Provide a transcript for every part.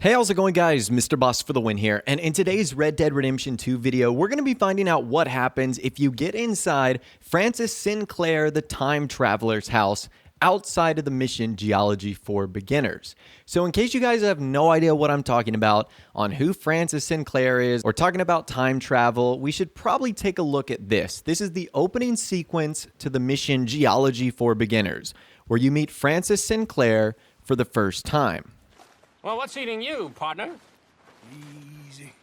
Hey, how's it going, guys? Mr. Boss for the win here, and in today's Red Dead Redemption 2 video, we're going to be finding out what happens if you get inside Francis Sinclair, the time traveler's house, outside of the mission Geology for Beginners. So in case you guys have no idea what I'm talking about on who Francis Sinclair is or talking about time travel, we should probably take a look at this. This is the opening sequence to the mission Geology for Beginners, where you meet Francis Sinclair for the first time. Well, what's eating you, partner? Easy.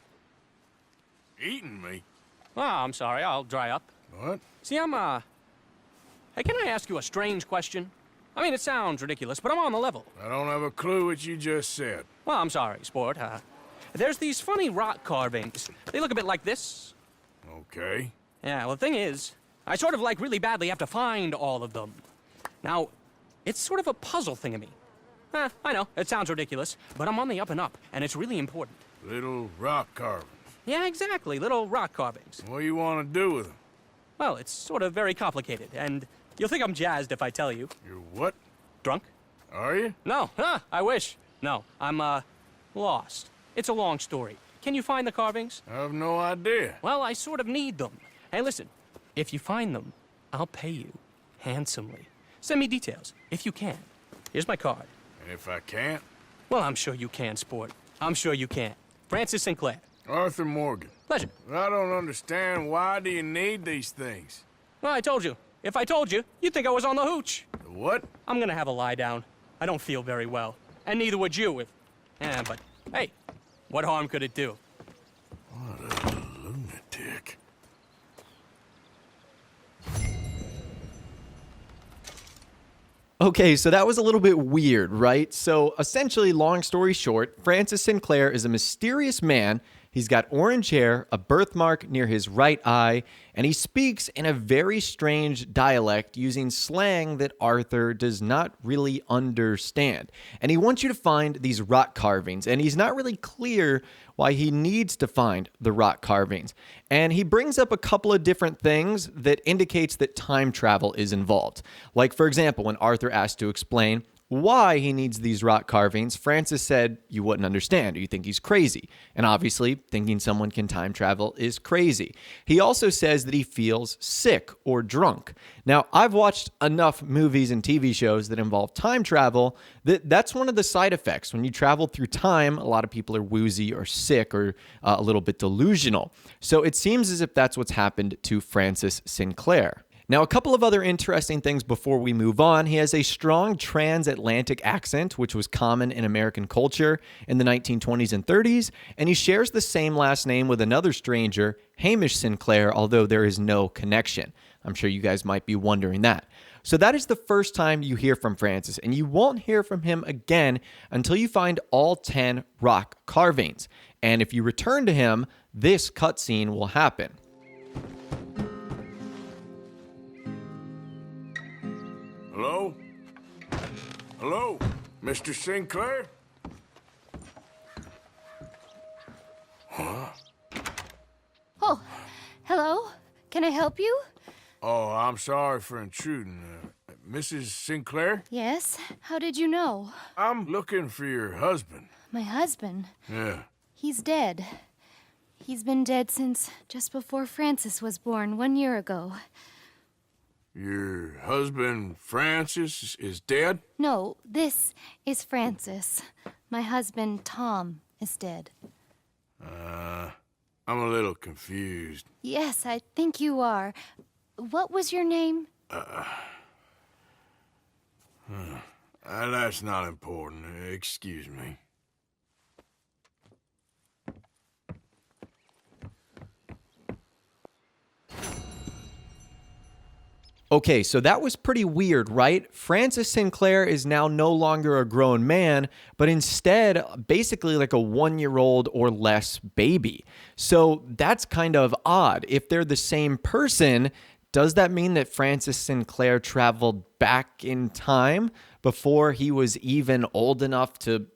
Eating me? Oh, I'm sorry. I'll dry up. What? See, Hey, can I ask you a strange question? I mean, it sounds ridiculous, but I'm on the level. I don't have a clue what you just said. Well, I'm sorry, sport. There's these funny rock carvings. They look a bit like this. Okay. Yeah, well, the thing is, I sort of, really badly have to find all of them. Now, it's sort of a puzzle thingamy. I know, it sounds ridiculous, but I'm on the up and up, and it's really important. Little rock carvings. Yeah, exactly, little rock carvings. What do you want to do with them? Well, it's sort of very complicated, and you'll think I'm jazzed if I tell you. You're what? Drunk? Are you? No, I wish. No, I'm, lost. It's a long story. Can you find the carvings? I have no idea. Well, I sort of need them. Hey, listen, if you find them, I'll pay you handsomely. Send me details, if you can. Here's my card. And if I can't? Well, I'm sure you can, sport. I'm sure you can. Francis Sinclair. Arthur Morgan. Pleasure. I don't understand. Why do you need these things? Well, I told you. If I told you, you'd think I was on the hooch. The what? I'm gonna have a lie down. I don't feel very well. And neither would you if... but, hey, what harm could it do? What a lunatic. Okay, so that was a little bit weird, right? So essentially, long story short, Francis Sinclair is a mysterious man. He's got orange hair, a birthmark near his right eye, and he speaks in a very strange dialect using slang that Arthur does not really understand. And he wants you to find these rock carvings, and he's not really clear why he needs to find the rock carvings. And he brings up a couple of different things that indicates that time travel is involved. Like, for example, when Arthur asked to explain why he needs these rock carvings, Francis said you wouldn't understand, or you think he's crazy. And obviously, thinking someone can time travel is crazy. He also says that he feels sick or drunk. Now, I've watched enough movies and TV shows that involve time travel that's one of the side effects. When you travel through time, a lot of people are woozy or sick or a little bit delusional. So it seems as if that's what's happened to Francis Sinclair. Now, a couple of other interesting things before we move on. He has a strong transatlantic accent, which was common in American culture in the 1920s and 30s, and he shares the same last name with another stranger, Hamish Sinclair, although there is no connection. I'm sure you guys might be wondering that. So that is the first time you hear from Francis, and you won't hear from him again until you find all 10 rock carvings. And if you return to him, this cutscene will happen. Hello? Hello? Mr. Sinclair? Huh? Oh, hello? Can I help you? Oh, I'm sorry for intruding. Mrs. Sinclair? Yes. How did you know? I'm looking for your husband. My husband? Yeah. He's dead. He's been dead since just before Francis was born 1 year ago. Your husband, Francis, is dead? No, this is Francis. My husband, Tom, is dead. I'm a little confused. Yes, I think you are. What was your name? That's not important. Excuse me. Okay, so that was pretty weird, right? Francis Sinclair is now no longer a grown man, but instead basically like a 1-year-old or less baby. So that's kind of odd. If they're the same person, does that mean that Francis Sinclair traveled back in time before he was even old enough to,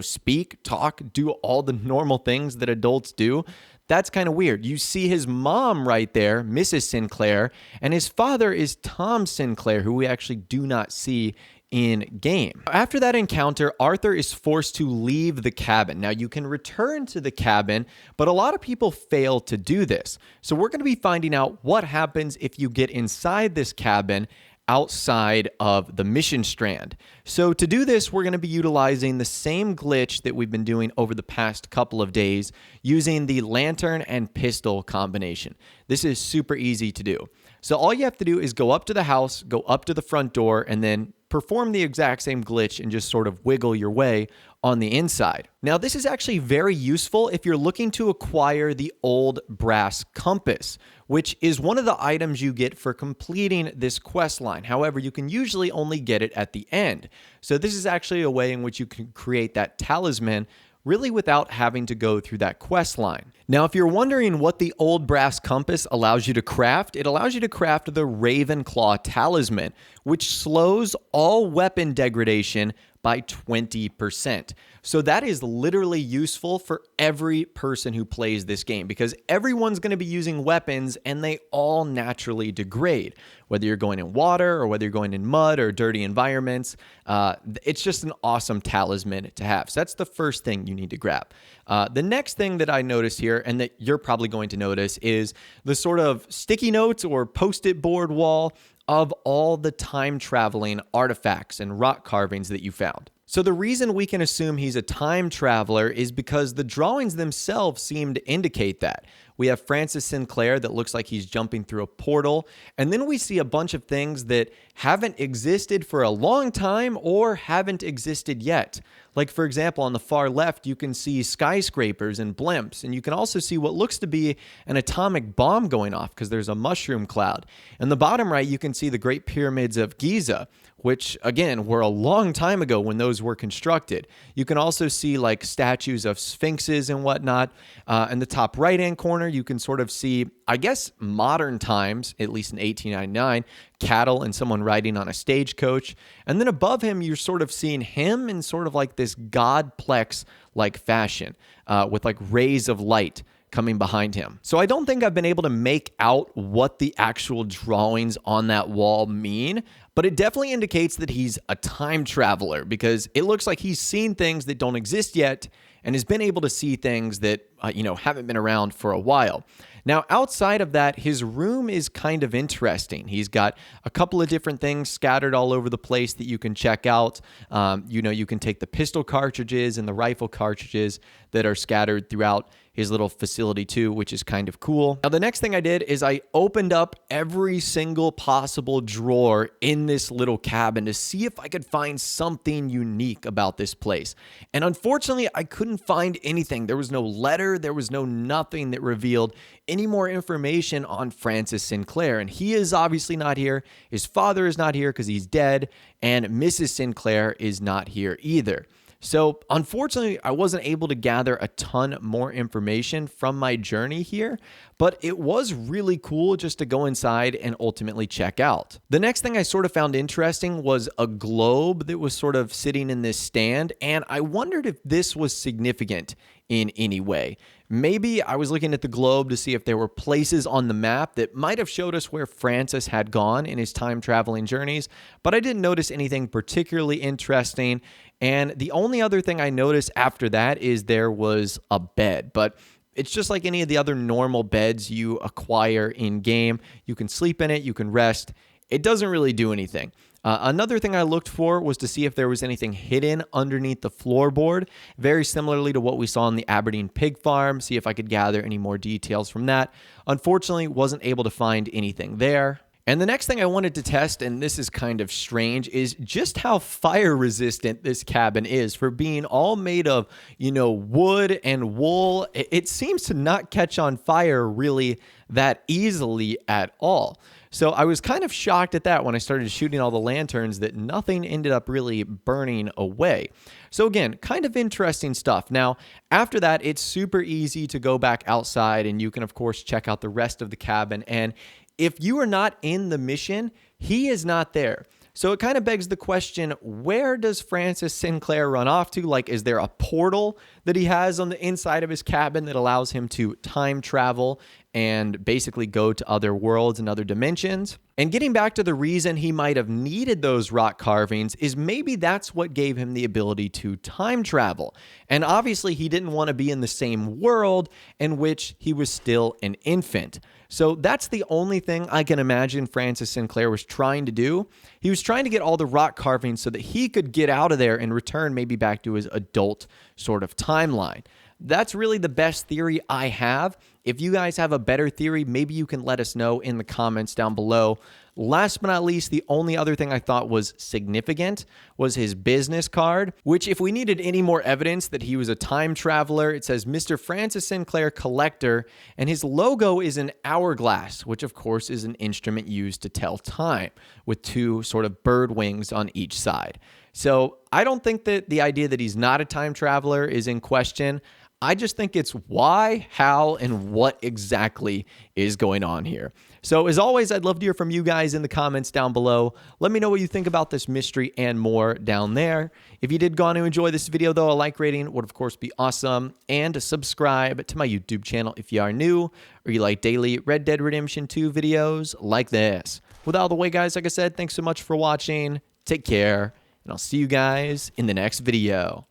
speak, talk, do all the normal things that adults do? That's kind of weird. You see his mom right there, Mrs. Sinclair, and his father is Tom Sinclair, who we actually do not see in game. After that encounter, Arthur is forced to leave the cabin. Now, you can return to the cabin, but a lot of people fail to do this. So we're going to be finding out what happens if you get inside this cabin outside of the mission strand. So to do this, we're going to be utilizing the same glitch that we've been doing over the past couple of days using the lantern and pistol combination. This is super easy to do. So all you have to do is go up to the house, go up to the front door, and then perform the exact same glitch and just sort of wiggle your way on the inside. Now, this is actually very useful if you're looking to acquire the old brass compass, which is one of the items you get for completing this quest line. However, you can usually only get it at the end. So this is actually a way in which you can create that talisman really without having to go through that quest line. Now, if you're wondering what the old brass compass allows you to craft, it allows you to craft the Ravenclaw talisman, which slows all weapon degradation by 20%. So that is literally useful for every person who plays this game because everyone's going to be using weapons and they all naturally degrade. Whether you're going in water or whether you're going in mud or dirty environments, it's just an awesome talisman to have. So that's the first thing you need to grab. The next thing that I noticed here and that you're probably going to notice is the sort of sticky notes or post-it board wall of all the time traveling artifacts and rock carvings that you found. So the reason we can assume he's a time traveler is because the drawings themselves seem to indicate that. We have Francis Sinclair that looks like he's jumping through a portal, and then we see a bunch of things that haven't existed for a long time or haven't existed yet. Like, for example, on the far left, you can see skyscrapers and blimps, and you can also see what looks to be an atomic bomb going off because there's a mushroom cloud. In the bottom right, you can see the Great Pyramids of Giza, which, again, were a long time ago when those were constructed. You can also see, like, statues of sphinxes and whatnot. In the top right-hand corner, you can sort of see, I guess, modern times, at least in 1899, cattle and someone riding on a stagecoach. And then above him, you're sort of seeing him in sort of like this godplex-like fashion with like rays of light coming behind him. So I don't think I've been able to make out what the actual drawings on that wall mean, but it definitely indicates that he's a time traveler because it looks like he's seen things that don't exist yet and has been able to see things that, haven't been around for a while. Now, outside of that, his room is kind of interesting. He's got a couple of different things scattered all over the place that you can check out. You can take the pistol cartridges and the rifle cartridges that are scattered throughout his little facility too, which is kind of cool. Now, the next thing I did is I opened up every single possible drawer in this little cabin to see if I could find something unique about this place. And unfortunately, I couldn't find anything. There was no letter. There was no nothing that revealed any more information on Francis Sinclair. And he is obviously not here. His father is not here because he's dead. And Mrs. Sinclair is not here either. So unfortunately, I wasn't able to gather a ton more information from my journey here, but it was really cool just to go inside and ultimately check out. The next thing I sort of found interesting was a globe that was sort of sitting in this stand, and I wondered if this was significant in any way. Maybe I was looking at the globe to see if there were places on the map that might have showed us where Francis had gone in his time traveling journeys, but I didn't notice anything particularly interesting. And the only other thing I noticed after that is there was a bed, but it's just like any of the other normal beds you acquire in game. You can sleep in it, you can rest. It doesn't really do anything. Another thing I looked for was to see if there was anything hidden underneath the floorboard, very similarly to what we saw in the Aberdeen pig farm, see if I could gather any more details from that. Unfortunately, wasn't able to find anything there. And the next thing I wanted to test, and this is kind of strange, is just how fire resistant this cabin is for being all made of, wood and wool. It seems to not catch on fire really that easily at all. So I was kind of shocked at that when I started shooting all the lanterns that nothing ended up really burning away. So again, kind of interesting stuff. Now, after that, it's super easy to go back outside and you can, of course, check out the rest of the cabin. And if you are not in the mission, he is not there. So it kind of begs the question, where does Francis Sinclair run off to? Like, is there a portal that he has on the inside of his cabin that allows him to time travel and basically go to other worlds and other dimensions? And getting back to the reason he might have needed those rock carvings is maybe that's what gave him the ability to time travel. And obviously he didn't want to be in the same world in which he was still an infant. So that's the only thing I can imagine Francis Sinclair was trying to do. He was trying to get all the rock carvings so that he could get out of there and return maybe back to his adult sort of timeline. That's really the best theory I have. If you guys have a better theory, maybe you can let us know in the comments down below. Last but not least, the only other thing I thought was significant was his business card, which if we needed any more evidence that he was a time traveler, it says Mr. Francis Sinclair Collector, and his logo is an hourglass, which of course is an instrument used to tell time, with two sort of bird wings on each side. So I don't think that the idea that he's not a time traveler is in question. I just think it's why, how, and what exactly is going on here. So as always, I'd love to hear from you guys in the comments down below. Let me know what you think about this mystery and more down there. If you did go on to enjoy this video, though, a like rating would, of course, be awesome. And subscribe to my YouTube channel if you are new or you like daily Red Dead Redemption 2 videos like this. With all the way, guys, like I said, thanks so much for watching. Take care, and I'll see you guys in the next video.